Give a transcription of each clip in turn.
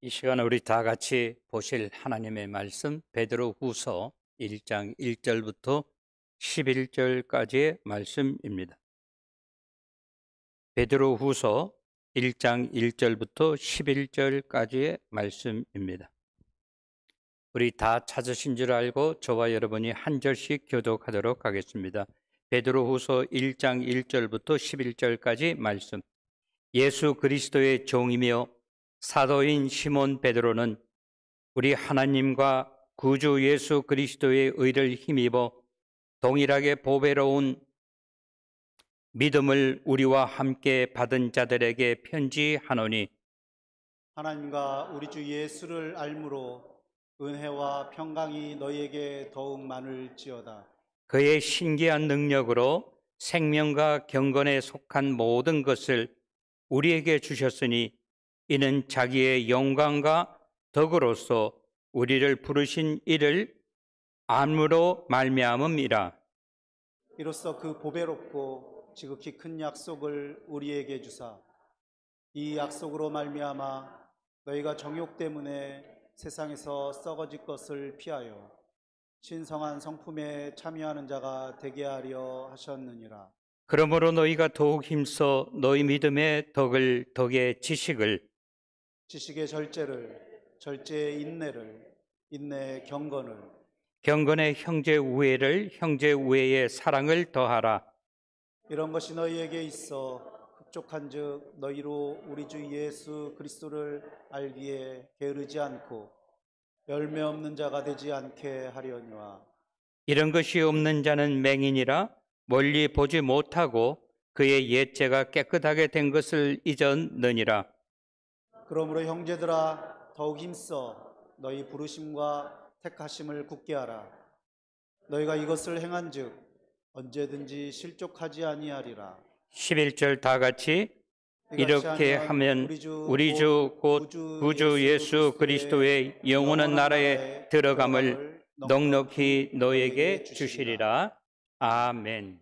이 시간 우리 다 같이 보실 하나님의 말씀 베드로후서 1장 1절부터 11절까지의 말씀입니다. 베드로후서 1장 1절부터 11절까지의 말씀입니다. 우리 다 찾으신 줄 알고 저와 여러분이 한 절씩 교독하도록 하겠습니다. 베드로후서 1장 1절부터 11절까지 말씀. 예수 그리스도의 종이며 사도인 시몬 베드로는 우리 하나님과 구주 예수 그리스도의 의를 힘입어 동일하게 보배로운 믿음을 우리와 함께 받은 자들에게 편지하노니, 하나님과 우리 주 예수를 알므로 은혜와 평강이 너희에게 더욱 많을지어다. 그의 신기한 능력으로 생명과 경건에 속한 모든 것을 우리에게 주셨으니 이는 자기의 영광과 덕으로서 우리를 부르신 이를 암으로 말미암음이라. 이로써 그 보배롭고 지극히 큰 약속을 우리에게 주사 이 약속으로 말미암아 너희가 정욕 때문에 세상에서 썩어질 것을 피하여 신성한 성품에 참여하는 자가 되게 하려 하셨느니라. 그러므로 너희가 더욱 힘써 너희 믿음의 덕의 지식의 절제를, 절제의 인내를, 인내의 경건을, 경건의 형제 우애를, 형제 우애의 사랑을 더하라. 이런 것이 너희에게 있어 흡족한즉 너희로 우리 주 예수 그리스도를 알기에 게으르지 않고 열매 없는 자가 되지 않게 하려니와. 이런 것이 없는 자는 맹인이라 멀리 보지 못하고 그의 옛죄가 깨끗하게 된 것을 잊었느니라. 그러므로 형제들아 더욱 힘써 너희 부르심과 택하심을 굳게 하라. 너희가 이것을 행한즉 언제든지 실족하지 아니하리라. 11절 다 같이. 이렇게 하면 우리 주 곧 구주 예수 그리스도의 영원한 나라에 들어감을 넉넉히 너에게 주시리라. 아멘.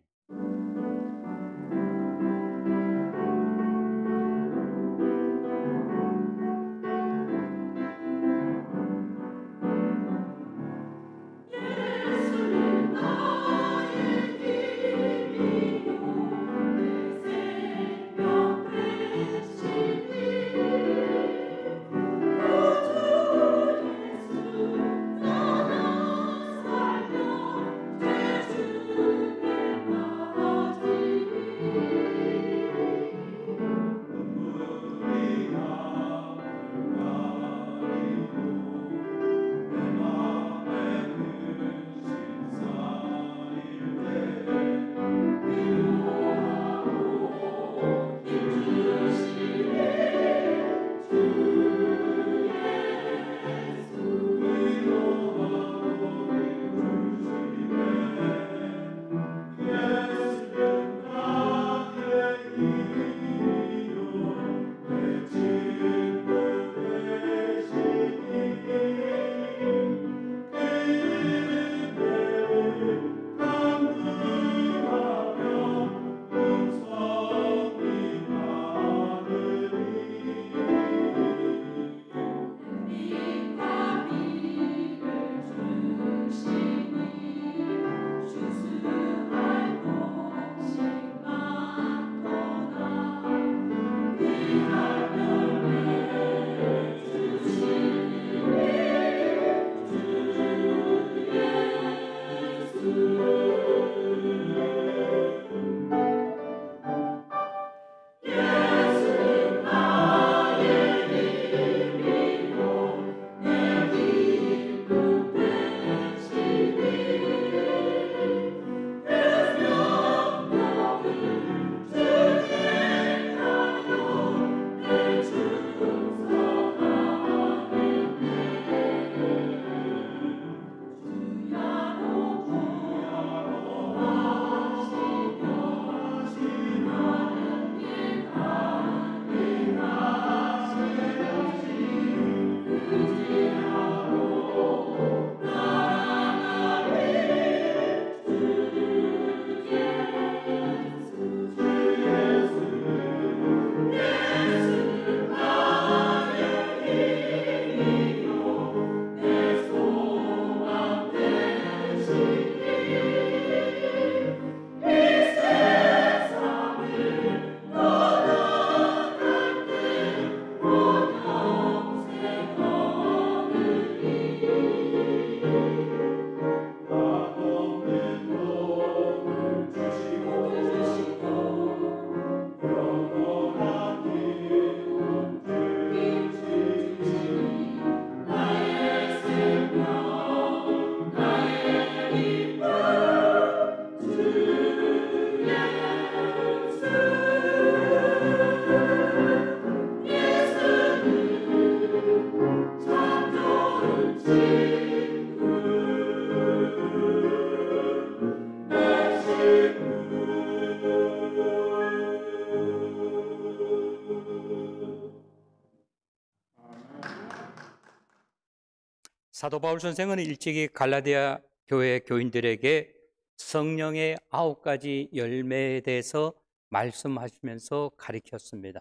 사도 바울 선생은 일찍이 갈라디아 교회 교인들에게 성령의 9가지 열매에 대해서 말씀하시면서 가르쳤습니다.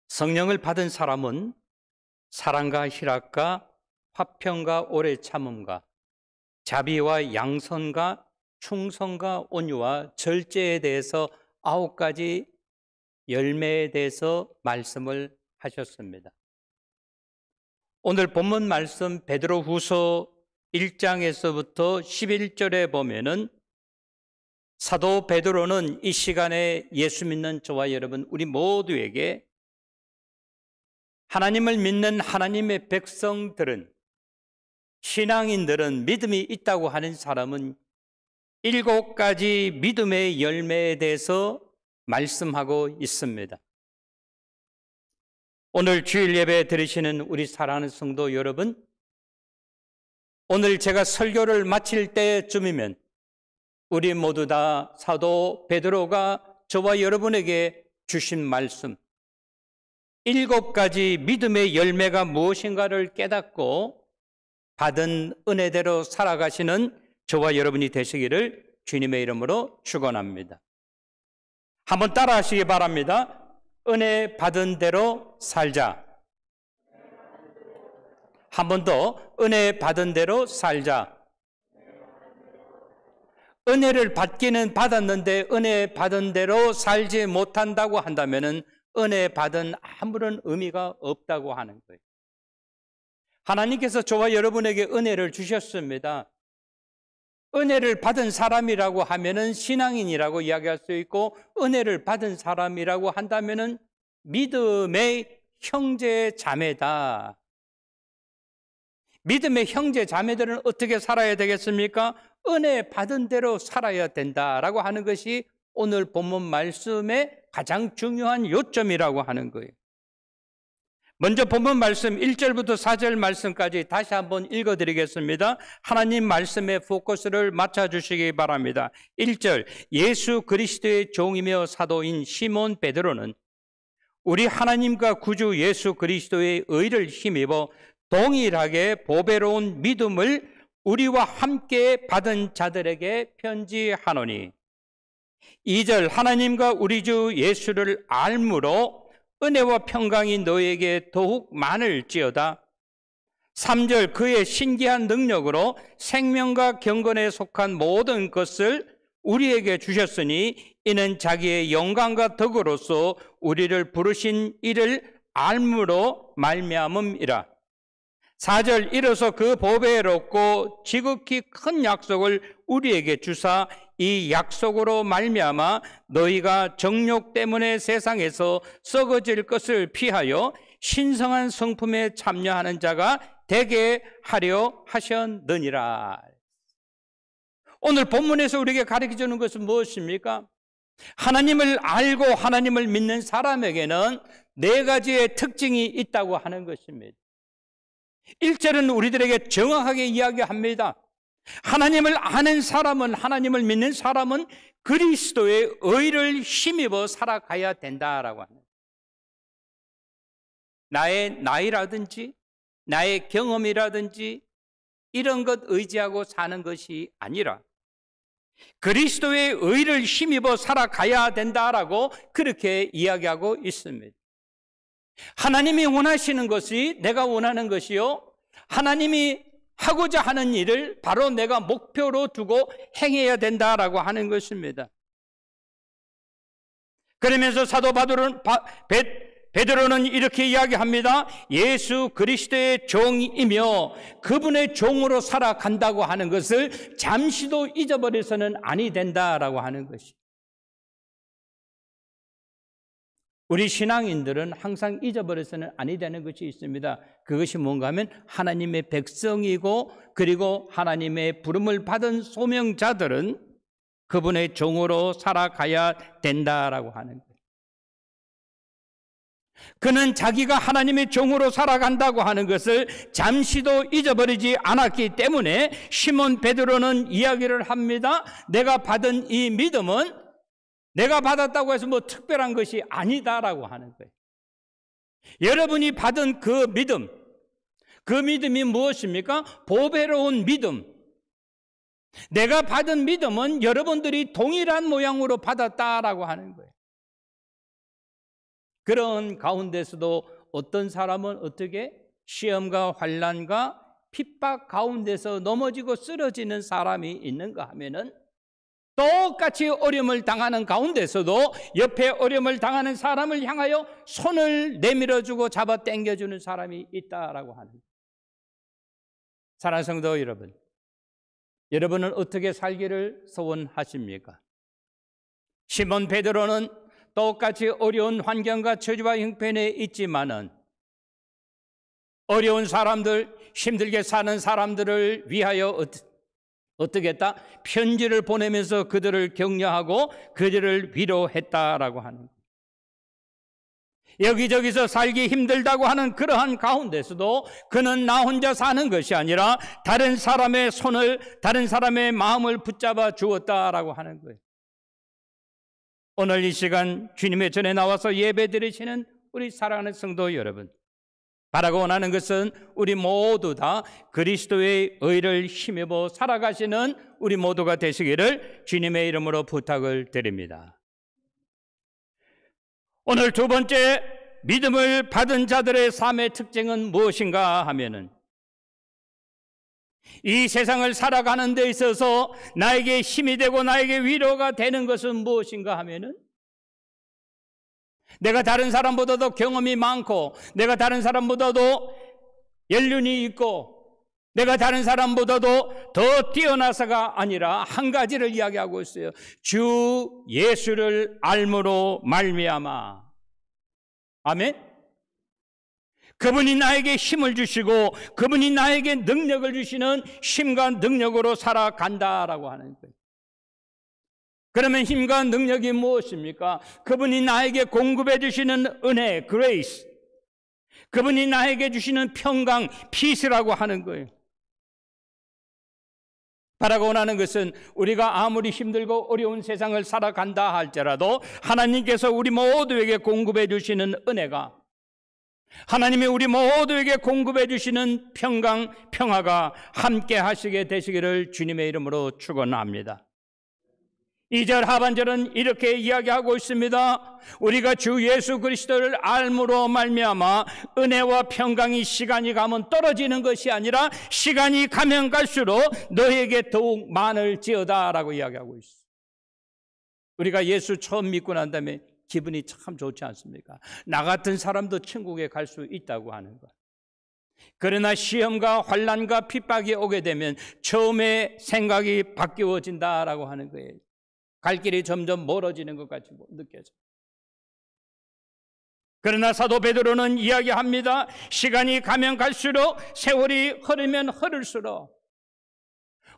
성령을 받은 사람은 사랑과 희락과 화평과 오래 참음과 자비와 양선과 충성과 온유와 절제에 대해서 9가지 열매에 대해서 말씀을 하셨습니다. 오늘 본문 말씀 베드로후서 1장에서부터 11절에 보면은 사도 베드로는 이 시간에 예수 믿는 저와 여러분 우리 모두에게 하나님을 믿는 하나님의 백성들은, 신앙인들은, 믿음이 있다고 하는 사람은 7가지 믿음의 열매에 대해서 말씀하고 있습니다. 오늘 주일 예배 들으시는 우리 사랑하는 성도 여러분, 오늘 제가 설교를 마칠 때쯤이면 우리 모두 다 사도 베드로가 저와 여러분에게 주신 말씀 7가지 믿음의 열매가 무엇인가를 깨닫고 받은 은혜대로 살아가시는 저와 여러분이 되시기를 주님의 이름으로 축원합니다. 한번 따라 하시기 바랍니다. 은혜 받은 대로 살자. 한 번 더, 은혜 받은 대로 살자. 은혜를 받기는 받았는데 은혜 받은 대로 살지 못한다고 한다면은 은혜 받은 아무런 의미가 없다고 하는 거예요. 하나님께서 저와 여러분에게 은혜를 주셨습니다. 은혜를 받은 사람이라고 하면은 신앙인이라고 이야기할 수 있고, 은혜를 받은 사람이라고 한다면은 믿음의 형제 자매다. 믿음의 형제 자매들은 어떻게 살아야 되겠습니까? 은혜 받은 대로 살아야 된다라고 하는 것이 오늘 본문 말씀의 가장 중요한 요점이라고 하는 거예요. 먼저 본문 말씀 1절부터 4절 말씀까지 다시 한번 읽어드리겠습니다. 하나님 말씀의 포커스를 맞춰주시기 바랍니다. 1절, 예수 그리스도의 종이며 사도인 시몬 베드로는 우리 하나님과 구주 예수 그리스도의 의를 힘입어 동일하게 보배로운 믿음을 우리와 함께 받은 자들에게 편지하노니, 2절, 하나님과 우리 주 예수를 알므로 은혜와 평강이 너에게 더욱 많을지어다. 3절, 그의 신기한 능력으로 생명과 경건에 속한 모든 것을 우리에게 주셨으니 이는 자기의 영광과 덕으로서 우리를 부르신 이를 알므로 말미암음이라. 4절, 이로써 그 보배롭고 지극히 큰 약속을 우리에게 주사 이 약속으로 말미암아 너희가 정욕 때문에 세상에서 썩어질 것을 피하여 신성한 성품에 참여하는 자가 되게 하려 하셨느니라. 오늘 본문에서 우리에게 가르쳐주는 것은 무엇입니까? 하나님을 알고 하나님을 믿는 사람에게는 4가지의 특징이 있다고 하는 것입니다. 1절은 우리들에게 정확하게 이야기합니다. 하나님을 아는 사람은, 하나님을 믿는 사람은 그리스도의 의를 힘입어 살아가야 된다라고 하는, 나의 나이라든지 나의 경험이라든지 이런 것 의지하고 사는 것이 아니라 그리스도의 의를 힘입어 살아가야 된다라고 그렇게 이야기하고 있습니다. 하나님이 원하시는 것이 내가 원하는 것이요, 하나님이 하고자 하는 일을 바로 내가 목표로 두고 행해야 된다라고 하는 것입니다. 그러면서 사도 베드로는 이렇게 이야기합니다. 예수 그리스도의 종이며 그분의 종으로 살아간다고 하는 것을 잠시도 잊어버려서는 아니 된다라고 하는 것이, 우리 신앙인들은 항상 잊어버려서는 아니 되는 것이 있습니다. 그것이 뭔가 하면 하나님의 백성이고, 그리고 하나님의 부름을 받은 소명자들은 그분의 종으로 살아가야 된다라고 하는 거예요. 그는 자기가 하나님의 종으로 살아간다고 하는 것을 잠시도 잊어버리지 않았기 때문에 시몬 베드로는 이야기를 합니다. 내가 받은 이 믿음은 내가 받았다고 해서 뭐 특별한 것이 아니다라고 하는 거예요. 여러분이 받은 그 믿음, 그 믿음이 무엇입니까? 보배로운 믿음. 내가 받은 믿음은 여러분들이 동일한 모양으로 받았다라고 하는 거예요. 그런 가운데서도 어떤 사람은 어떻게 시험과 환난과 핍박 가운데서 넘어지고 쓰러지는 사람이 있는가 하면은 똑같이 어려움을 당하는 가운데서도 옆에 어려움을 당하는 사람을 향하여 손을 내밀어주고 잡아 당겨주는 사람이 있다라고 하는 거예요. 사랑하는 성도 여러분, 여러분은 어떻게 살기를 소원하십니까? 시몬 베드로는 똑같이 어려운 환경과 처지와 형편에 있지만은 어려운 사람들, 힘들게 사는 사람들을 위하여 어떻게 했다? 편지를 보내면서 그들을 격려하고 그들을 위로했다라고 하는 거예요. 여기저기서 살기 힘들다고 하는 그러한 가운데서도 그는 나 혼자 사는 것이 아니라 다른 사람의 손을, 다른 사람의 마음을 붙잡아 주었다라고 하는 거예요. 오늘 이 시간 주님의 전에 나와서 예배 드리시는 우리 사랑하는 성도 여러분, 바라고 원하는 것은 우리 모두 다 그리스도의 의를 힘입어 살아가시는 우리 모두가 되시기를 주님의 이름으로 부탁을 드립니다. 오늘 두 번째, 믿음을 받은 자들의 삶의 특징은 무엇인가 하면은 이 세상을 살아가는 데 있어서 나에게 힘이 되고 나에게 위로가 되는 것은 무엇인가 하면은 내가 다른 사람보다도 경험이 많고 내가 다른 사람보다도 연륜이 있고 내가 다른 사람보다도 더 뛰어나서가 아니라 한 가지를 이야기하고 있어요. 주 예수를 알므로 말미암아. 아멘. 그분이 나에게 힘을 주시고 그분이 나에게 능력을 주시는 힘과 능력으로 살아간다라고 하는 거예요. 그러면 힘과 능력이 무엇입니까? 그분이 나에게 공급해 주시는 은혜, 그레이스. 그분이 나에게 주시는 평강, 피스라고 하는 거예요. 바라고 원하는 것은 우리가 아무리 힘들고 어려운 세상을 살아간다 할지라도 하나님께서 우리 모두에게 공급해 주시는 은혜가, 하나님이 우리 모두에게 공급해 주시는 평강, 평화가 함께 하시게 되시기를 주님의 이름으로 축원합니다. 2절 하반절은 이렇게 이야기하고 있습니다. 우리가 주 예수 그리스도를 알므로 말미암아 은혜와 평강이 시간이 가면 떨어지는 것이 아니라 시간이 가면 갈수록 너에게 더욱 많을지어다라고 이야기하고 있어요. 우리가 예수 처음 믿고 난 다음에 기분이 참 좋지 않습니까? 나 같은 사람도 천국에 갈 수 있다고 하는 것. 그러나 시험과 환난과 핍박이 오게 되면 처음에 생각이 바뀌어진다라고 하는 거예요. 갈 길이 점점 멀어지는 것 같이 느껴져요. 그러나 사도 베드로는 이야기합니다. 시간이 가면 갈수록, 세월이 흐르면 흐를수록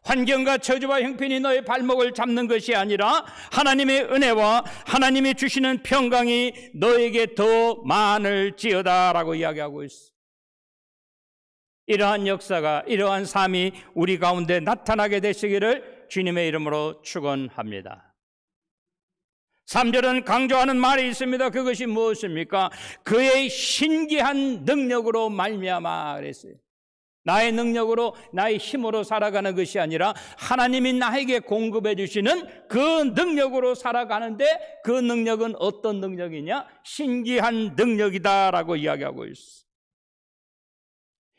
환경과 처지와 형편이 너의 발목을 잡는 것이 아니라 하나님의 은혜와 하나님이 주시는 평강이 너에게 더 많을지어다라고 이야기하고 있어. 이러한 역사가, 이러한 삶이 우리 가운데 나타나게 되시기를 주님의 이름으로 축원합니다. 3절은 강조하는 말이 있습니다. 그것이 무엇입니까? 그의 신기한 능력으로 말미암아 그랬어요. 나의 능력으로, 나의 힘으로 살아가는 것이 아니라 하나님이 나에게 공급해 주시는 그 능력으로 살아가는데, 그 능력은 어떤 능력이냐? 신기한 능력이다라고 이야기하고 있어.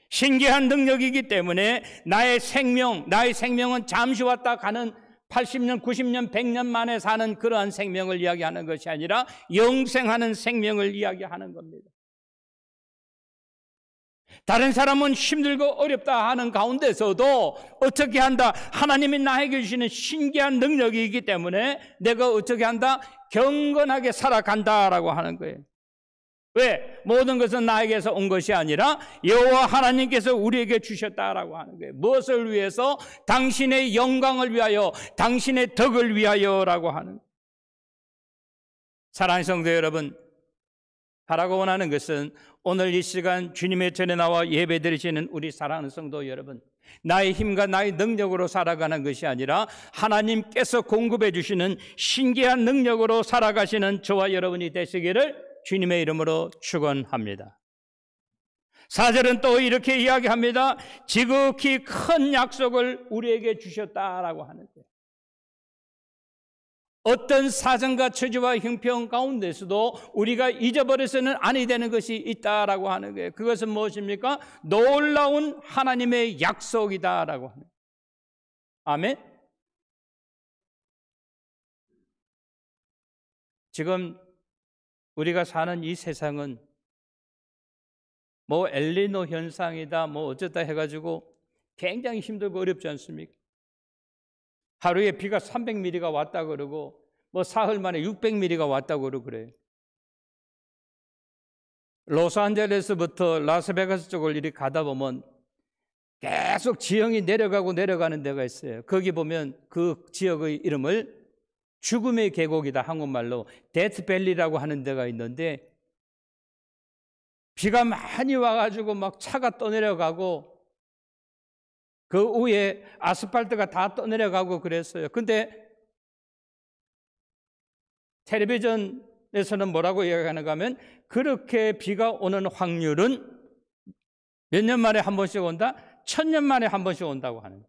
신기한 능력이기 때문에 나의 생명은 잠시 왔다 가는 80년, 90년, 100년 만에 사는 그러한 생명을 이야기하는 것이 아니라 영생하는 생명을 이야기하는 겁니다. 다른 사람은 힘들고 어렵다 하는 가운데서도 어떻게 한다? 하나님이 나에게 주시는 신기한 능력이기 때문에 내가 어떻게 한다? 경건하게 살아간다라고 하는 거예요. 왜? 모든 것은 나에게서 온 것이 아니라 여호와 하나님께서 우리에게 주셨다라고 하는 거예요. 무엇을 위해서? 당신의 영광을 위하여, 당신의 덕을 위하여라고 하는 거예요. 사랑하는 성도 여러분, 바라고 원하는 것은 오늘 이 시간 주님의 전에 나와 예배 드리시는 우리 사랑하는 성도 여러분, 나의 힘과 나의 능력으로 살아가는 것이 아니라 하나님께서 공급해 주시는 신기한 능력으로 살아가시는 저와 여러분이 되시기를 주님의 이름으로 축원합니다. 4절은 또 이렇게 이야기합니다. 지극히 큰 약속을 우리에게 주셨다라고 하는 거예요. 어떤 사정과 처지와 형편 가운데서도 우리가 잊어버려서는 아니 되는 것이 있다라고 하는 거예요. 그것은 무엇입니까? 놀라운 하나님의 약속이다라고 하는 거예요. 아멘. 지금 우리가 사는 이 세상은 뭐 엘니노 현상이다 뭐 어쩌다 해가지고 굉장히 힘들고 어렵지 않습니까? 하루에 비가 300mm가 왔다 그러고 뭐 사흘 만에 600mm가 왔다 그러고 그래요. 로스안젤레스부터 라스베가스 쪽을 이렇게 가다 보면 계속 지형이 내려가고 내려가는 데가 있어요. 거기 보면 그 지역의 이름을 죽음의 계곡이다, 한국말로 데스밸리라고 하는 데가 있는데, 비가 많이 와가지고 막 차가 떠내려가고 그 위에 아스팔트가 다 떠내려가고 그랬어요. 근데 텔레비전에서는 뭐라고 이야기하는가 하면, 그렇게 비가 오는 확률은 몇 년 만에 한 번씩 온다? 1000년 만에 한 번씩 온다고 하는 거예요.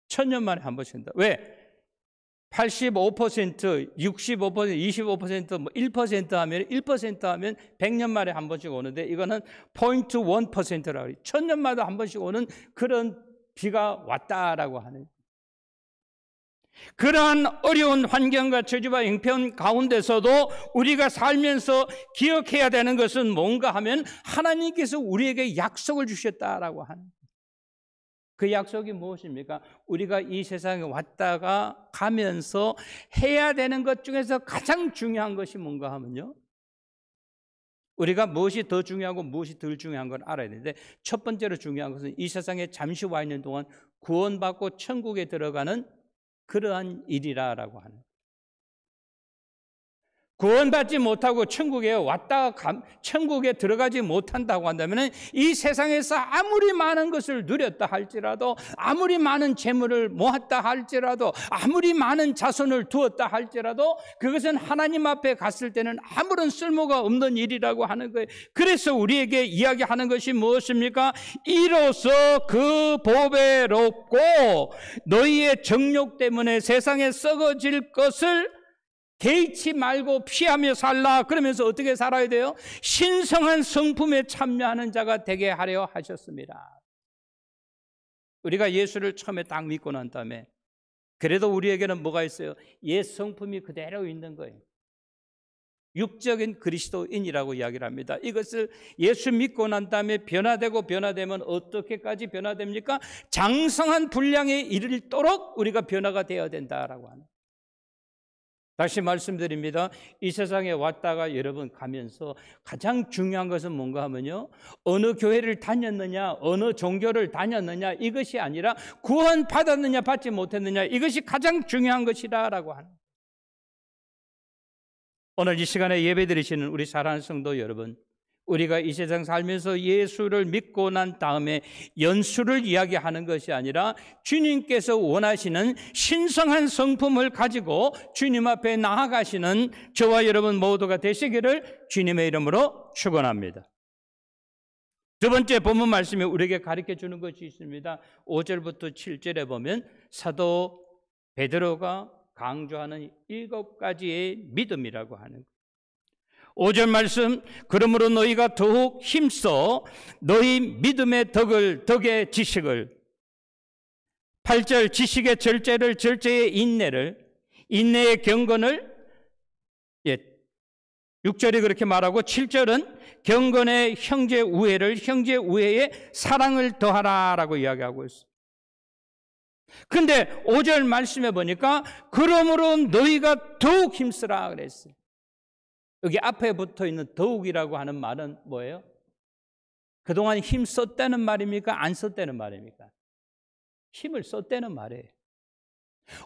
1000년 만에 한 번씩 온다. 왜? 85%, 65%, 25%, 뭐 1% 하면 1% 하면 100년 만에 한 번씩 오는데, 이거는 0.1%라고 해요. 1000년마다 한 번씩 오는 그런 비가 왔다라고 하는. 그러한 어려운 환경과 처지와 형편 가운데서도 우리가 살면서 기억해야 되는 것은 뭔가 하면, 하나님께서 우리에게 약속을 주셨다라고 하는. 그 약속이 무엇입니까? 우리가 이 세상에 왔다가 가면서 해야 되는 것 중에서 가장 중요한 것이 뭔가 하면요, 우리가 무엇이 더 중요하고 무엇이 덜 중요한 걸 알아야 되는데, 첫 번째로 중요한 것은 이 세상에 잠시 와 있는 동안 구원받고 천국에 들어가는 그러한 일이라고 하는. 구원받지 못하고 천국에 왔다가 천국에 들어가지 못한다고 한다면, 이 세상에서 아무리 많은 것을 누렸다 할지라도, 아무리 많은 재물을 모았다 할지라도, 아무리 많은 자손을 두었다 할지라도, 그것은 하나님 앞에 갔을 때는 아무런 쓸모가 없는 일이라고 하는 거예요. 그래서 우리에게 이야기하는 것이 무엇입니까? 이로써 그 보배롭고 너희의 정욕 때문에 세상에 썩어질 것을 개의치 말고 피하며 살라. 그러면서 어떻게 살아야 돼요? 신성한 성품에 참여하는 자가 되게 하려 하셨습니다. 우리가 예수를 처음에 딱 믿고 난 다음에, 그래도 우리에게는 뭐가 있어요? 옛 성품이 그대로 있는 거예요. 육적인 그리스도인이라고 이야기를 합니다. 이것을 예수 믿고 난 다음에 변화되면 어떻게까지 변화됩니까? 장성한 분량에 이르도록 우리가 변화가 되어야 된다라고 하는. 다시 말씀드립니다. 이 세상에 왔다가 여러분 가면서 가장 중요한 것은 뭔가 하면요, 어느 교회를 다녔느냐, 어느 종교를 다녔느냐, 이것이 아니라 구원 받았느냐 받지 못했느냐, 이것이 가장 중요한 것이다라고 하는. 오늘 이 시간에 예배 드리시는 우리 사랑하는 성도 여러분, 우리가 이 세상 살면서 예수를 믿고 난 다음에 연수를 이야기하는 것이 아니라, 주님께서 원하시는 신성한 성품을 가지고 주님 앞에 나아가시는 저와 여러분 모두가 되시기를 주님의 이름으로 축원합니다. 두 번째 본문 말씀이 우리에게 가르쳐 주는 것이 있습니다. 5절부터 7절에 보면 사도 베드로가 강조하는 7가지의 믿음이라고 하는 거예요. 5절 말씀, 그러므로 너희가 더욱 힘써 너희 믿음의 덕의 지식을, 8절 지식의 절제를, 절제의 인내를, 인내의 경건을, 6절이 그렇게 말하고 7절은 경건의 형제 우애를, 형제 우애의 사랑을 더하라라고 이야기하고 있어요. 근데 5절 말씀에 보니까 그러므로 너희가 더욱 힘쓰라 그랬어요. 여기 앞에 붙어 있는 더욱이라고 하는 말은 뭐예요? 그동안 힘 썼다는 말입니까? 안 썼다는 말입니까? 힘을 썼다는 말이에요.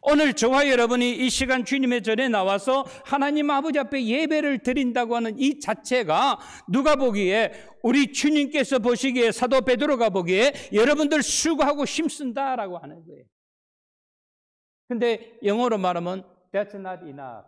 오늘 저와 여러분이 이 시간 주님의 전에 나와서 하나님 아버지 앞에 예배를 드린다고 하는 이 자체가, 누가 보기에, 우리 주님께서 보시기에, 사도 베드로가 보기에 여러분들 수고하고 힘쓴다라고 하는 거예요. 근데 영어로 말하면 That's not enough.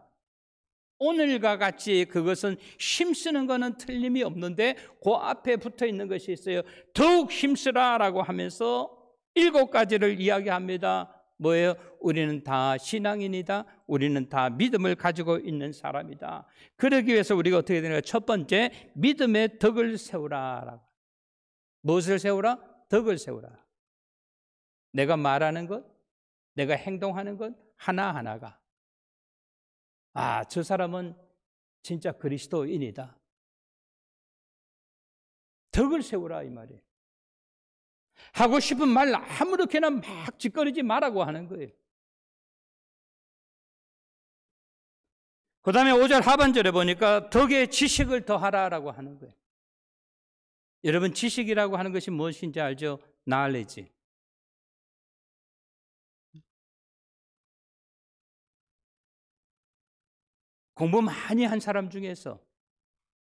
오늘과 같이 그것은 힘쓰는 것은 틀림이 없는데 그 앞에 붙어 있는 것이 있어요. 더욱 힘쓰라라고 하면서 7가지를 이야기합니다. 뭐예요? 우리는 다 신앙인이다. 우리는 다 믿음을 가지고 있는 사람이다. 그러기 위해서 우리가 어떻게 되는가? 첫 번째, 믿음의 덕을 세우라. 무엇을 세우라? 덕을 세우라. 내가 말하는 것, 내가 행동하는 것 하나하나가 저 사람은 진짜 그리스도인이다. 덕을 세우라 이 말이에요. 하고 싶은 말 아무렇게나 막 짓거리지 말라고 하는 거예요. 그 다음에 5절 하반절에 보니까 덕에 지식을 더하라라고 하는 거예요. 여러분, 지식이라고 하는 것이 무엇인지 알죠? knowledge. 공부 많이 한 사람 중에서,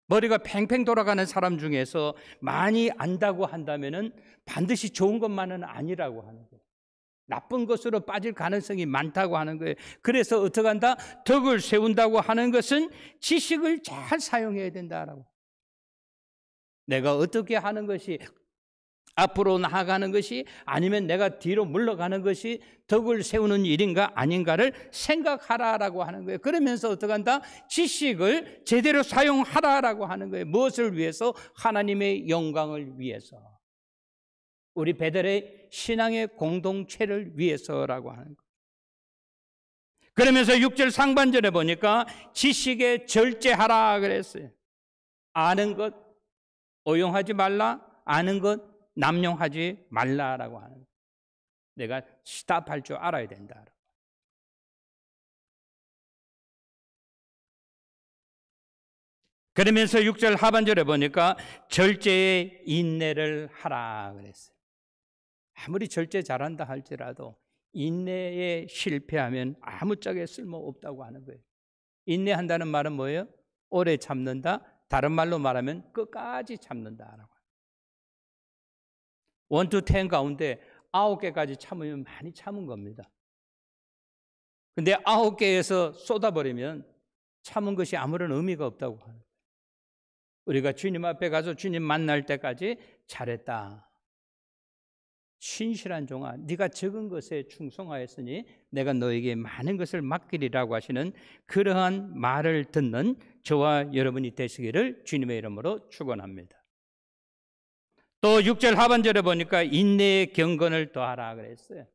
머리가 팽팽 돌아가는 사람 중에서 많이 안다고 한다면은 반드시 좋은 것만은 아니라고 하는 거예요. 나쁜 것으로 빠질 가능성이 많다고 하는 거예요. 그래서 어떻게 한다? 덕을 세운다고 하는 것은 지식을 잘 사용해야 된다라고. 내가 어떻게 하는 것이, 앞으로 나아가는 것이 아니면 내가 뒤로 물러가는 것이 덕을 세우는 일인가 아닌가를 생각하라라고 하는 거예요. 그러면서 어떻게 한다? 지식을 제대로 사용하라라고 하는 거예요. 무엇을 위해서? 하나님의 영광을 위해서. 우리 베델의 신앙의 공동체를 위해서라고 하는 거예요. 그러면서 6절 상반절에 보니까 지식에 절제하라 그랬어요. 아는 것 오용하지 말라, 아는 것 남용하지 말라라고 하는 거예요. 내가 스탑할 줄 알아야 된다. 그러면서 6절 하반절에 보니까 절제의 인내를 하라 그랬어요. 아무리 절제 잘한다 할지라도 인내에 실패하면 아무짝에 쓸모없다고 하는 거예요. 인내한다는 말은 뭐예요? 오래 참는다. 다른 말로 말하면 끝까지 참는다라고. 1 to 10 가운데 9개까지 참으면 많이 참은 겁니다. 근데 9개에서 쏟아버리면 참은 것이 아무런 의미가 없다고 하는 거예요. 우리가 주님 앞에 가서 주님 만날 때까지 잘했다. 신실한 종아, 네가 적은 것에 충성하였으니 내가 너에게 많은 것을 맡기리라고 하시는 그러한 말을 듣는 저와 여러분이 되시기를 주님의 이름으로 축원합니다. 또 6절 하반절에 보니까 인내의 경건을 더하라 그랬어요.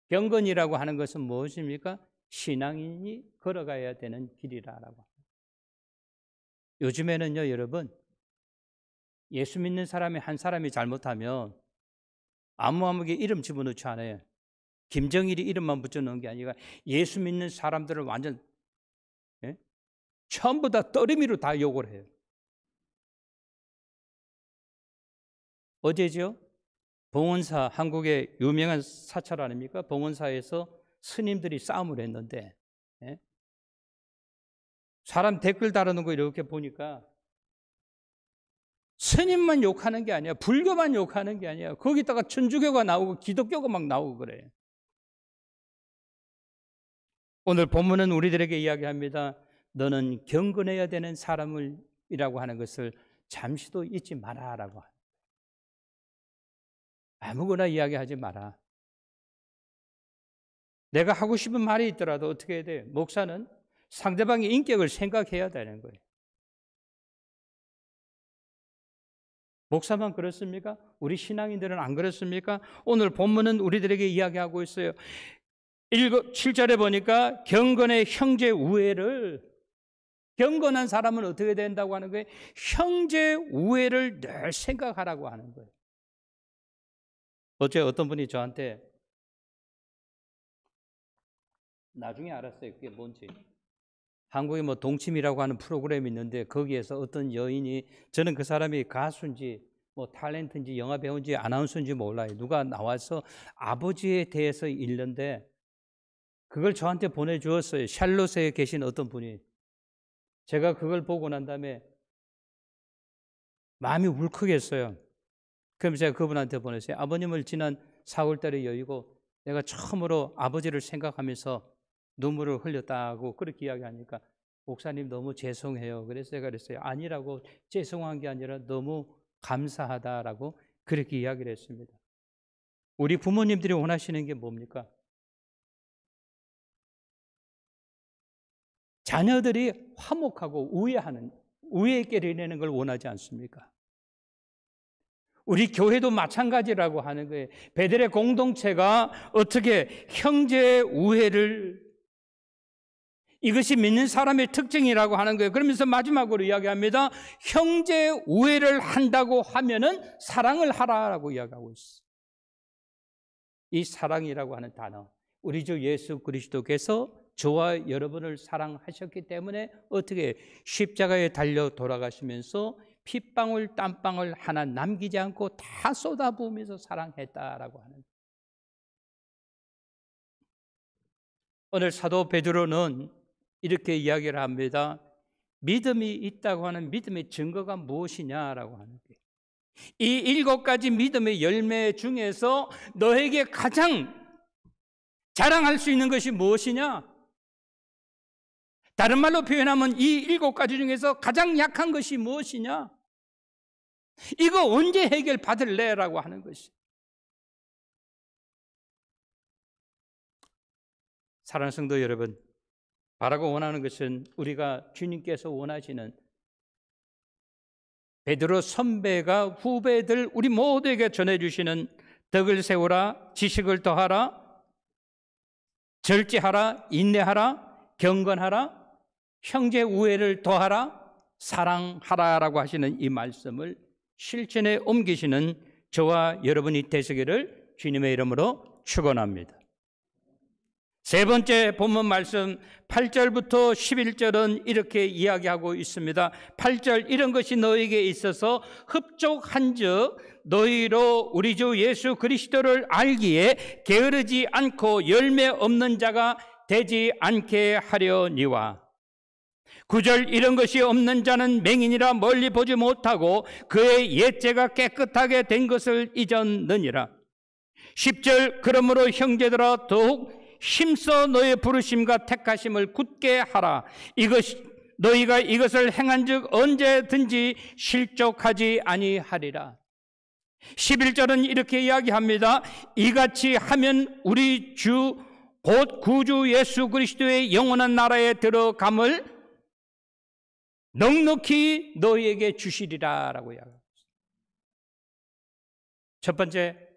경건이라고 하는 것은 무엇입니까? 신앙인이 걸어가야 되는 길이라고. 요즘에는요, 여러분, 예수 믿는 사람이 한 사람이 잘못하면 아무에게 이름 집어넣지 않아요. 김정일이 이름만 붙여놓은 게 아니라 예수 믿는 사람들을 완전 전부 다 떠리미로 다 욕을 해요. 어제죠? 봉원사, 한국의 유명한 사찰 아닙니까? 봉원사에서 스님들이 싸움을 했는데 사람 댓글 다루는 거 이렇게 보니까 스님만 욕하는 게 아니야. 불교만 욕하는 게 아니야. 거기다가 천주교가 나오고 기독교가 막 나오고 그래. 오늘 본문은 우리들에게 이야기합니다. 너는 경건해야 되는 사람이라고 하는 것을 잠시도 잊지 마라라고. 아무거나 이야기하지 마라. 내가 하고 싶은 말이 있더라도 어떻게 해야 돼? 목사는 상대방의 인격을 생각해야 되는 거예요. 목사만 그렇습니까? 우리 신앙인들은 안 그렇습니까? 오늘 본문은 우리들에게 이야기하고 있어요. 7절에 보니까 경건의 형제 우애를, 경건한 사람은 어떻게 된다고 하는 거예요? 형제 우애를 늘 생각하라고 하는 거예요. 어제 어떤 분이 저한테, 나중에 알았어요. 그게 뭔지. 한국에 뭐 동침이라고 하는 프로그램이 있는데 거기에서 어떤 여인이, 저는 그 사람이 가수인지 뭐 탤런트인지 영화 배우인지 아나운서인지 몰라요. 누가 나와서 아버지에 대해서 읽는데 그걸 저한테 보내주었어요. 샬롯에 계신 어떤 분이. 제가 그걸 보고 난 다음에 마음이 울컥했어요. 그럼 제가 그분한테 보냈어요. 아버님을 지난 4월 달에 여의고 내가 처음으로 아버지를 생각하면서 눈물을 흘렸다고 그렇게 이야기하니까 목사님 너무 죄송해요. 그래서 제가 그랬어요. 아니라고, 죄송한 게 아니라 너무 감사하다라고 그렇게 이야기를 했습니다. 우리 부모님들이 원하시는 게 뭡니까? 자녀들이 화목하고 우애끼리 내는 걸 원하지 않습니까? 우리 교회도 마찬가지라고 하는 거예요. 베들의 공동체가 어떻게 형제 우애를, 이것이 믿는 사람의 특징이라고 하는 거예요. 그러면서 마지막으로 이야기합니다. 형제 우애를 한다고 하면은 사랑을 하라라고 이야기하고 있어요. 이 사랑이라고 하는 단어, 우리 주 예수 그리스도께서 저와 여러분을 사랑하셨기 때문에 어떻게 십자가에 달려 돌아가시면서 핏방울 땀방울 하나 남기지 않고 다 쏟아부으면서 사랑했다라고 하는 거예요. 오늘 사도 베드로는 이렇게 이야기를 합니다. 믿음이 있다고 하는 믿음의 증거가 무엇이냐라고 하는 거예요. 이 7가지 믿음의 열매 중에서 너에게 가장 자랑할 수 있는 것이 무엇이냐? 다른 말로 표현하면 이 7가지 중에서 가장 약한 것이 무엇이냐? 이거 언제 해결받을래? 라고 하는 것이. 사랑하는 성도 여러분, 바라고 원하는 것은 우리가 주님께서 원하시는 베드로 선배가 후배들 우리 모두에게 전해주시는 덕을 세우라, 지식을 더하라, 절제하라, 인내하라, 경건하라, 형제 우애를 더하라, 사랑하라라고 하시는 이 말씀을 실천에 옮기시는 저와 여러분이 되시기를 주님의 이름으로 축원합니다. 세 번째 본문 말씀 8절부터 11절은 이렇게 이야기하고 있습니다. 8절, 이런 것이 너에게 있어서 흡족한즉 너희로 우리 주 예수 그리스도를 알기에 게으르지 않고 열매 없는 자가 되지 않게 하려니와. 9절, 이런 것이 없는 자는 맹인이라 멀리 보지 못하고 그의 옛죄가 깨끗하게 된 것을 잊었느니라. 10절, 그러므로 형제들아 더욱 힘써 너의 부르심과 택하심을 굳게 하라. 너희가 이것을 행한즉 언제든지 실족하지 아니하리라. 11절은 이렇게 이야기합니다. 이같이 하면 우리 주 곧 구주 예수 그리스도의 영원한 나라에 들어감을 넉넉히 너희에게 주시리라 라고 이야기합니다. 첫 번째,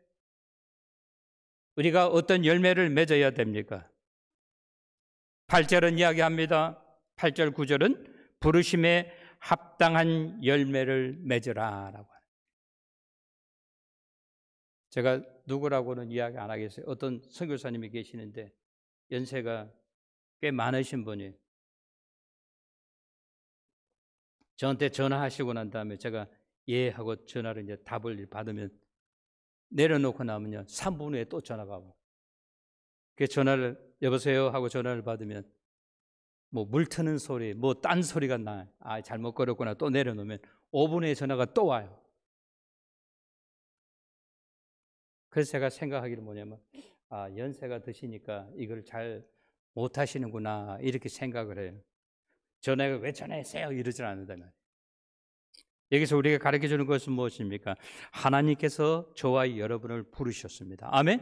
우리가 어떤 열매를 맺어야 됩니까? 8절은 이야기합니다. 8절 9절은 부르심에 합당한 열매를 맺으라 라고. 제가 누구라고는 이야기 안 하겠어요. 어떤 선교사님이 계시는데 연세가 꽤 많으신 분이 저한테 전화하시고 난 다음에 제가 예 하고 전화를 이제 답을 받으면 내려놓고 나면요 3분 후에 또 전화가 오고, 그 전화를 여보세요 하고 전화를 받으면 뭐 물 트는 소리, 뭐 딴 소리가 나. 아, 잘못 걸었구나. 또 내려놓으면 5분 후에 전화가 또 와요. 그래서 제가 생각하기를 뭐냐면, 아, 연세가 드시니까 이걸 잘 못하시는구나 이렇게 생각을 해요. 전화가 왜 전화했어요? 이러질 않는다 말이에요. 여기서 우리가 가르쳐주는 것은 무엇입니까? 하나님께서 저와 여러분을 부르셨습니다. 아멘?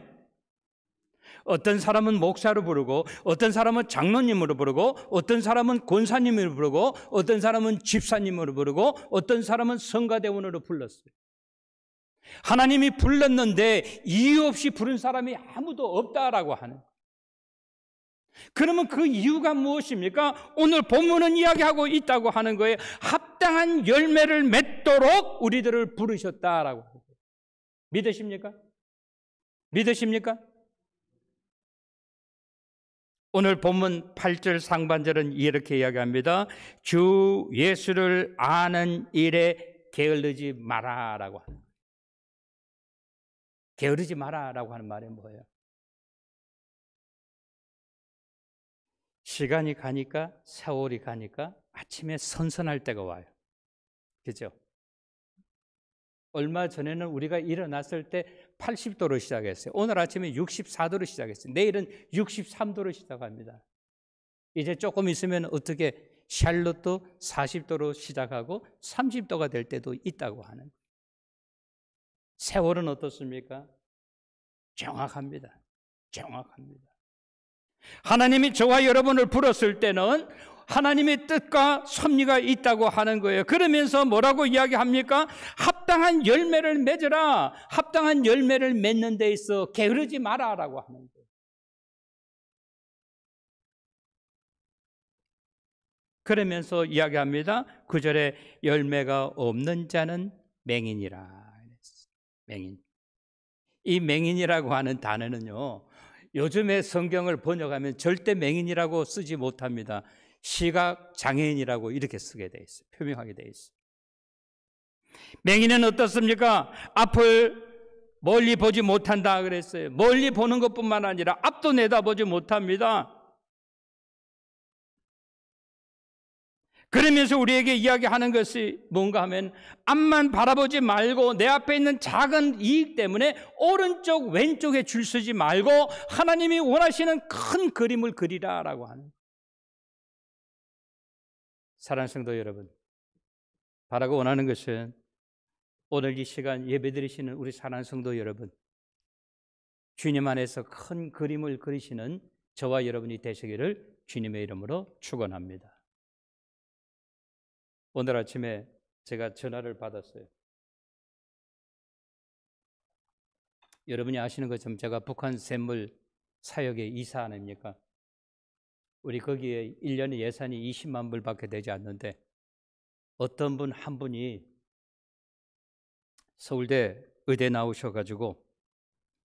어떤 사람은 목사로 부르고, 어떤 사람은 장로님으로 부르고, 어떤 사람은 권사님으로 부르고, 어떤 사람은 집사님으로 부르고, 어떤 사람은 성가대원으로 불렀어요. 하나님이 불렀는데 이유 없이 부른 사람이 아무도 없다라고 하는. 그러면 그 이유가 무엇입니까? 오늘 본문은 이야기하고 있다고 하는 거예요. 합당한 열매를 맺도록 우리들을 부르셨다라고. 믿으십니까? 믿으십니까? 오늘 본문 8절 상반절은 이렇게 이야기합니다. 주 예수를 아는 일에 게을르지 마라라고 하는 거예요. 게으르지 마라라고 하는 말이 뭐예요? 시간이 가니까, 세월이 가니까 아침에 선선할 때가 와요. 그죠? 얼마 전에는 우리가 일어났을 때 80도로 시작했어요. 오늘 아침에 64도로 시작했어요. 내일은 63도로 시작합니다. 이제 조금 있으면 어떻게 샬롯도 40도로 시작하고 30도가 될 때도 있다고 하는 거예요. 세월은 어떻습니까? 정확합니다. 정확합니다. 하나님이 저와 여러분을 불렀을 때는 하나님의 뜻과 섭리가 있다고 하는 거예요. 그러면서 뭐라고 이야기합니까? 합당한 열매를 맺으라. 합당한 열매를 맺는 데 있어 게으르지 마라라고 하는 거예요. 그러면서 이야기합니다. 9절에 열매가 없는 자는 맹인이라. 맹인. 이 맹인이라고 하는 단어는요, 요즘에 성경을 번역하면 절대 맹인이라고 쓰지 못합니다. 시각 장애인이라고 이렇게 쓰게 돼 있어요. 표명하게 돼 있어요. 맹인은 어떻습니까? 앞을 멀리 보지 못한다 그랬어요. 멀리 보는 것뿐만 아니라 앞도 내다보지 못합니다. 그러면서 우리에게 이야기하는 것이 뭔가 하면 앞만 바라보지 말고 내 앞에 있는 작은 이익 때문에 오른쪽 왼쪽에 줄 서지 말고 하나님이 원하시는 큰 그림을 그리라라고 하는. 사랑하는 성도 여러분, 바라고 원하는 것은 오늘 이 시간 예배드리시는 우리 사랑하는 성도 여러분, 주님 안에서 큰 그림을 그리시는 저와 여러분이 되시기를 주님의 이름으로 축원합니다. 오늘 아침에 제가 전화를 받았어요. 여러분이 아시는 것처럼 제가 북한 샘물 사역의 이사 아닙니까? 우리 거기에 1년에 예산이 20만 불밖에 되지 않는데 어떤 분 한 분이 서울대 의대 나오셔가지고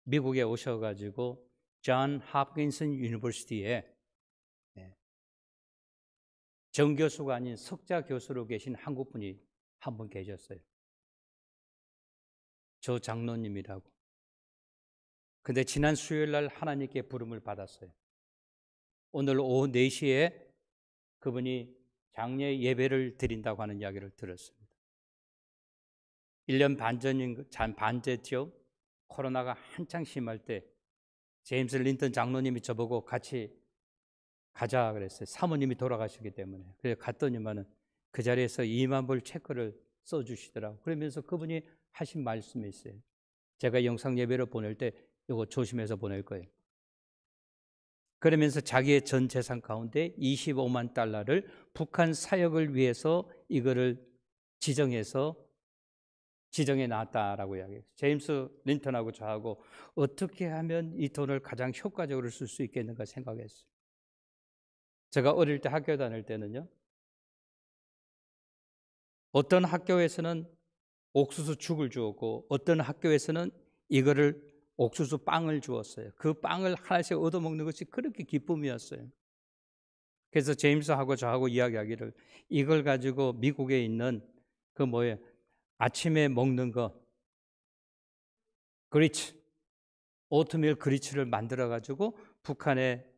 미국에 오셔가지고 존 홉킨슨 유니버시티에 정교수가 아닌 석자 교수로 계신 한국 분이 한 분 계셨어요. 조 장로님이라고. 근데 지난 수요일 날 하나님께 부름을 받았어요. 오늘 오후 4시에 그분이 장례 예배를 드린다고 하는 이야기를 들었습니다. 1년 반 됐죠. 코로나가 한창 심할 때 제임스 린턴 장로님이 저보고 같이 가자 그랬어요. 사모님이 돌아가시기 때문에. 그래서 갔더니만은 그 자리에서 2만 불 체크를 써주시더라고요. 그러면서 그분이 하신 말씀이 있어요. 제가 영상 예배를 보낼 때 이거 조심해서 보낼 거예요. 그러면서 자기의 전 재산 가운데 25만 달러를 북한 사역을 위해서 이거를 지정해 놨다라고 이야기해요. 제임스 린턴하고 저하고 어떻게 하면 이 돈을 가장 효과적으로 쓸 수 있겠는가 생각했어요. 제가 어릴 때 학교 다닐 때는요, 어떤 학교에서는 옥수수 죽을 주었고 어떤 학교에서는 이거를 옥수수 빵을 주었어요. 그 빵을 하나씩 얻어먹는 것이 그렇게 기쁨이었어요. 그래서 제임스하고 저하고 이야기하기를 이걸 가지고 미국에 있는 그 아침에 먹는 거 그리치, 오트밀 그리치를 만들어 가지고 북한의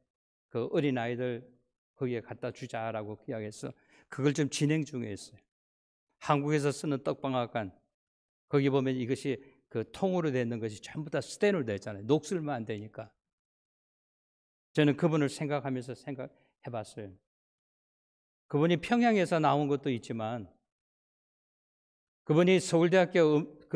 그 어린아이들 거기에 갖다 주자라고 이야기해서 그걸 좀 진행 중에 있어요. 한국에서 쓰는 떡방앗간 거기 보면 이것이 그 통으로 되는 것이 전부 다 스테인으로 되어 있잖아요. 녹슬면 안 되니까. 저는 그분을 생각하면서 생각해봤어요. 그분이 평양에서 나온 것도 있지만 그분이 서울대학교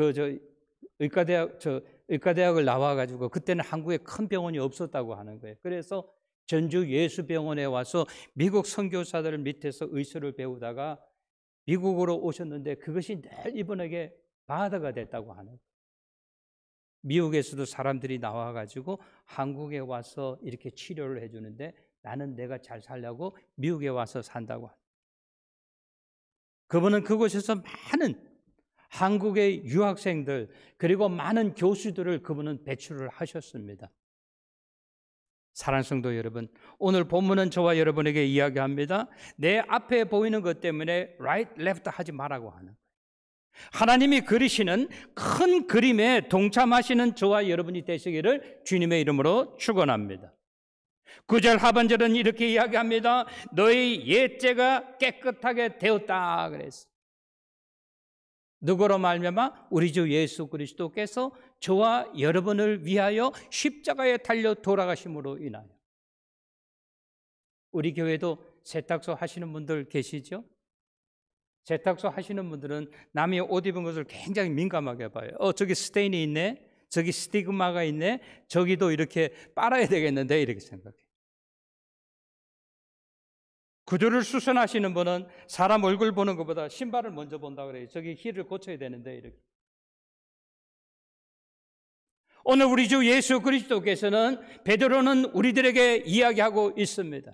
의과대학을 나와가지고 그때는 한국에 큰 병원이 없었다고 하는 거예요. 그래서 전주 예수병원에 와서 미국 선교사들 밑에서 의술을 배우다가 미국으로 오셨는데 그것이 늘 이분에게 바다가 됐다고 하는 거예요. 미국에서도 사람들이 나와가지고 한국에 와서 이렇게 치료를 해주는데 나는 내가 잘 살려고 미국에 와서 산다고 합니다. 그분은 그곳에서 많은 한국의 유학생들 그리고 많은 교수들을 그분은 배출을 하셨습니다. 사랑하는 성도 여러분, 오늘 본문은 저와 여러분에게 이야기합니다. 내 앞에 보이는 것 때문에 right, left 하지 말라고 하는 거예요. 하나님이 그리시는 큰 그림에 동참하시는 저와 여러분이 되시기를 주님의 이름으로 축원합니다. 9절 하반절은 이렇게 이야기합니다. 너희 옛죄가 깨끗하게 되었다 그랬어요. 누구로 말미암아? 우리 주 예수 그리스도께서 저와 여러분을 위하여 십자가에 달려 돌아가심으로 인하여. 우리 교회도 세탁소 하시는 분들 계시죠? 세탁소 하시는 분들은 남이 옷 입은 것을 굉장히 민감하게 봐요. 저기 스테인이 있네, 저기 스티그마가 있네, 저기도 이렇게 빨아야 되겠는데 이렇게 생각해요. 구두를 수선하시는 분은 사람 얼굴 보는 것보다 신발을 먼저 본다 그래요. 저기 힐을 고쳐야 되는데 이렇게. 오늘 우리 주 예수 그리스도께서는 베드로는 우리들에게 이야기하고 있습니다.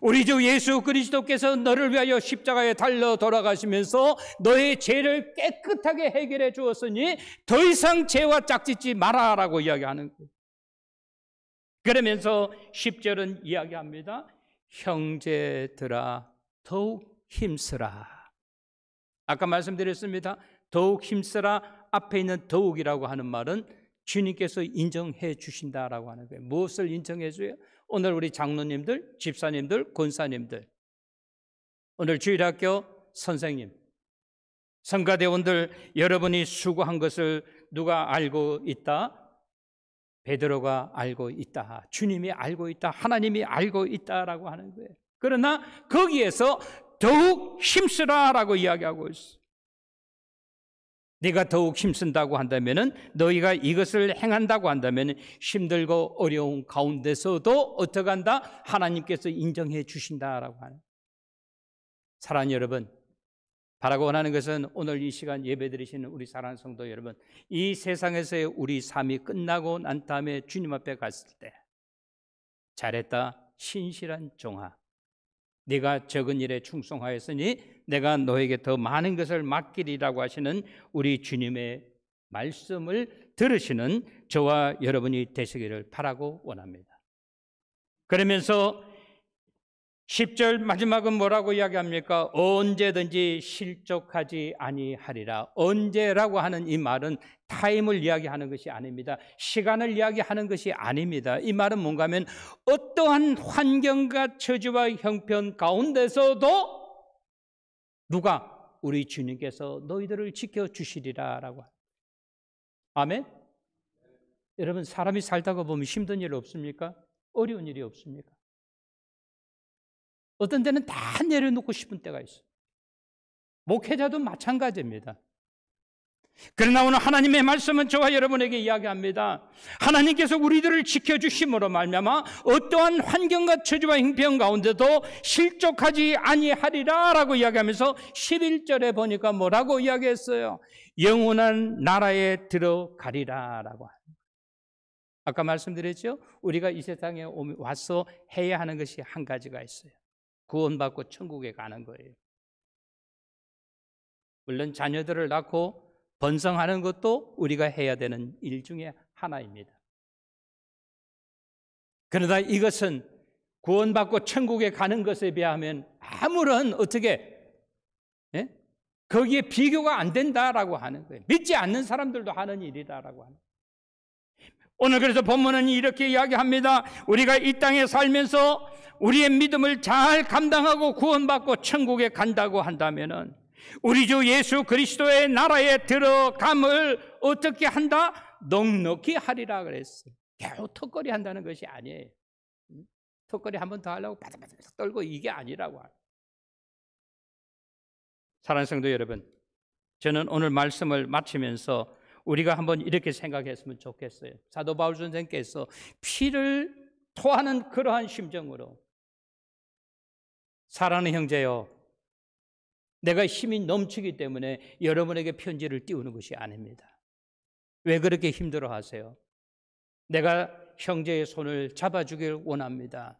우리 주 예수 그리스도께서 너를 위하여 십자가에 달려 돌아가시면서 너의 죄를 깨끗하게 해결해 주었으니 더 이상 죄와 짝짓지 마라라고 이야기하는 거예요. 그러면서 10절은 이야기합니다. 형제들아 더욱 힘쓰라. 아까 말씀드렸습니다. 더욱 힘쓰라. 앞에 있는 더욱이라고 하는 말은 주님께서 인정해 주신다라고 하는 거예요. 무엇을 인정해 줘요? 오늘 우리 장로님들, 집사님들, 권사님들, 오늘 주일학교 선생님, 성가대원들, 여러분이 수고한 것을 누가 알고 있다? 베드로가 알고 있다. 주님이 알고 있다. 하나님이 알고 있다라고 하는 거예요. 그러나 거기에서 더욱 힘쓰라라고 이야기하고 있어. 네가 더욱 힘쓴다고 한다면은, 너희가 이것을 행한다고 한다면 힘들고 어려운 가운데서도 어떻게 한다? 하나님께서 인정해 주신다라고 하는. 사랑하는 여러분, 바라고 원하는 것은 오늘 이 시간 예배드리시는 우리 사랑하는 성도 여러분, 이 세상에서의 우리 삶이 끝나고 난 다음에 주님 앞에 갔을 때 잘했다 신실한 종아, 네가 적은 일에 충성하였으니 내가 너에게 더 많은 것을 맡기리라고 하시는 우리 주님의 말씀을 들으시는 저와 여러분이 되시기를 바라고 원합니다. 그러면서 10절 마지막은 뭐라고 이야기합니까? 언제든지 실족하지 아니하리라. 언제라고 하는 이 말은 타임을 이야기하는 것이 아닙니다. 시간을 이야기하는 것이 아닙니다. 이 말은 뭔가 하면 어떠한 환경과 처지와 형편 가운데서도 누가? 우리 주님께서 너희들을 지켜주시리라라고. 아멘? 여러분, 사람이 살다가 보면 힘든 일 없습니까? 어려운 일이 없습니까? 어떤 때는 다 내려놓고 싶은 때가 있어요. 목회자도 마찬가지입니다. 그러나 오늘 하나님의 말씀은 저와 여러분에게 이야기합니다. 하나님께서 우리들을 지켜주심으로 말미암아 어떠한 환경과 처지와 형편 가운데도 실족하지 아니하리라라고 이야기하면서 11절에 보니까 뭐라고 이야기했어요? 영원한 나라에 들어가리라라고 합니다. 아까 말씀드렸죠? 우리가 이 세상에 와서 해야 하는 것이 한 가지가 있어요. 구원받고 천국에 가는 거예요. 물론 자녀들을 낳고 번성하는 것도 우리가 해야 되는 일 중에 하나입니다. 그러나 이것은 구원받고 천국에 가는 것에 비하면 아무런 거기에 비교가 안 된다라고 하는 거예요. 믿지 않는 사람들도 하는 일이다라고 하는 거예요. 오늘 그래서 본문은 이렇게 이야기합니다. 우리가 이 땅에 살면서 우리의 믿음을 잘 감당하고 구원받고 천국에 간다고 한다면은 우리 주 예수 그리스도의 나라에 들어감을 어떻게 한다? 넉넉히 하리라 그랬어요. 겨우 턱걸이 한다는 것이 아니에요. 턱걸이 한 번 더 하려고 바삭바삭 떨고 이게 아니라고. 사랑하는 성도 여러분, 저는 오늘 말씀을 마치면서 우리가 한번 이렇게 생각했으면 좋겠어요. 사도 바울 선생께서 피를 토하는 그러한 심정으로, 사랑하는 형제요, 내가 힘이 넘치기 때문에 여러분에게 편지를 띄우는 것이 아닙니다. 왜 그렇게 힘들어 하세요? 내가 형제의 손을 잡아주길 원합니다.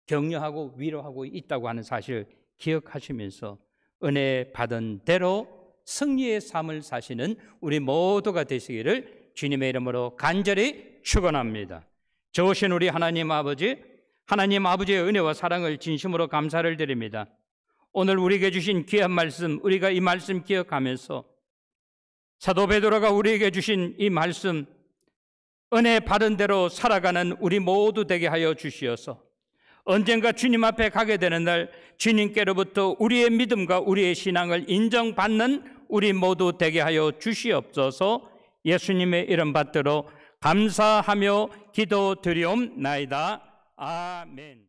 격려하고 위로하고 있다고 하는 사실을 기억하시면서 은혜 받은 대로 승리의 삶을 사시는 우리 모두가 되시기를 주님의 이름으로 간절히 축원합니다. 좋으신 우리 하나님 아버지의 은혜와 사랑을 진심으로 감사를 드립니다. 오늘 우리에게 주신 귀한 말씀, 우리가 이 말씀 기억하면서 사도 베드로가 우리에게 주신 이 말씀, 은혜 받은 대로 살아가는 우리 모두 되게 하여 주시어서 언젠가 주님 앞에 가게 되는 날 주님께로부터 우리의 믿음과 우리의 신앙을 인정받는 우리 모두 되게 하여 주시옵소서. 예수님의 이름 받들어 감사하며 기도드리옵나이다. 아멘.